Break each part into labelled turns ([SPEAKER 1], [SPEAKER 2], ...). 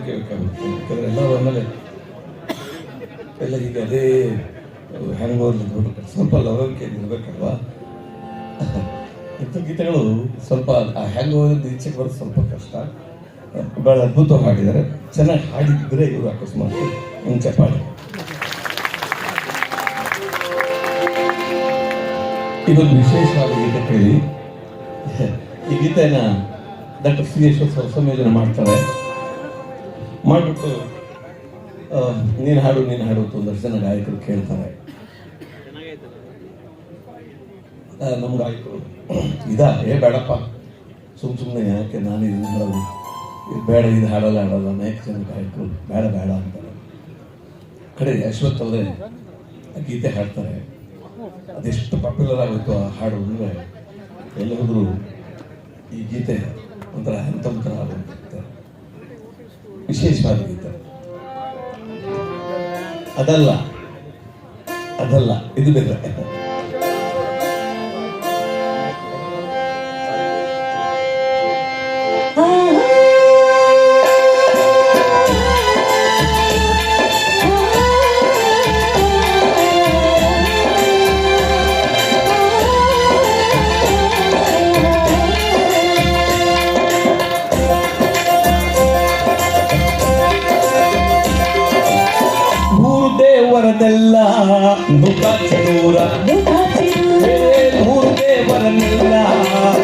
[SPEAKER 1] ಲವಲವಿಕೆ ಬೇಕಾಗುತ್ತೆ. ಯಾಕಂದರೆ ಎಲ್ಲರೂ ಆಮೇಲೆ ಎಲ್ಲ ಈಗ ಅದೇ ಹ್ಯಾಂಗ್ ಓವರ್ ಇರ್ಬೇಕು, ಸ್ವಲ್ಪ ಲವಲವಿಕೆ ಇರಬೇಕಲ್ವಾ. ಇಂಥ ಗೀತೆಗಳು ಸ್ವಲ್ಪ ಆ ಹ್ಯಾಂಗ್ ಓವರ್ ಈಚೆಗೆ ಬರೋದು ಸ್ವಲ್ಪ ಕಷ್ಟ. ಭಾಳ ಅದ್ಭುತವಾಗಿ ಹಾಡಿದ್ದಾರೆ. ಚೆನ್ನಾಗಿ ಹಾಡಿದ್ರೆ ಇವರು ಅಕಸ್ಮಾತ್ ಒಂದು ಚಪ್ಪಾಳೆ. ಇದೊಂದು ವಿಶೇಷವಾದ ಗೀತೆ ಕೇಳಿ. ಈ ಗೀತೆನ ಡಾಕ್ಟರ್ ಸಿ ಯಶವಂತ ಸಂಯೋಜನೆ ಮಾಡ್ತಾರೆ. ಮಾಡಿಬಿಟ್ಟು ನೀನು ಹಾಡು ಅಂತ ಒಂದಷ್ಟು ಜನ ಗಾಯಕರು ಕೇಳ್ತಾರೆ. ನಮ್ಮ ಗಾಯಕರು ಬೇಡಪ್ಪ, ಸುಮ್ಮನೆ ಯಾಕೆ ನಾನು ಇದು ಮಾಡೋದು, ಇದು ಬೇಡ, ಇದು ಹಾಡಲ್ಲ ಅನೇಕ ಜನ ಗಾಯಕರು ಬೇಡ ಅಂತಾರೆ. ಕಡೆ ಯಶವಂತ್ ಅವರೇ ಗೀತೆ ಹಾಡ್ತಾರೆ. ಅದೆಷ್ಟು ಪಾಪ್ಯುಲರ್ ಆಗೋಯ್ತು ಆ ಹಾಡು ಅಂದರೆ ಎಲ್ಲ ಹೋದ್ರು ಈ ಗೀತೆ ಒಂಥರ ಹಂತ ಆಗುತ್ತೆ. ವಿಶೇಷವಾದ ಗೀತೆ ಅದಲ್ಲ ಇದು ಬೇರೆ. ದೇವರದೆಲ್ಲ ದುಃಖ ಚಲೂರ, ಮೂರು ದೇವರನ್ನೆಲ್ಲ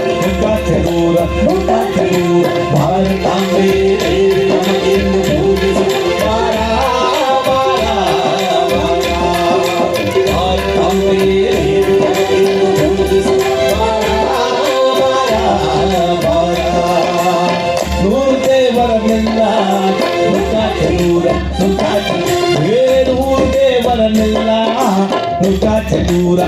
[SPEAKER 1] ದುಃಖ ಚಲೂರ ಭಾರತಾಂಬೆ ನಮಗೆಂದು ಪೂಜಿಸು ಭಾರತಾಂಬೆ ನಮಗೆಂದು ಪೂಜಿಸು ಮೂರು ದೇವರನ್ನೆಲ್ಲ ದುಃಖ ಚಲೂರ ದೇವರನ್ನೆಲ್ಲ ನುಗ್ಗ ಚಲೂರ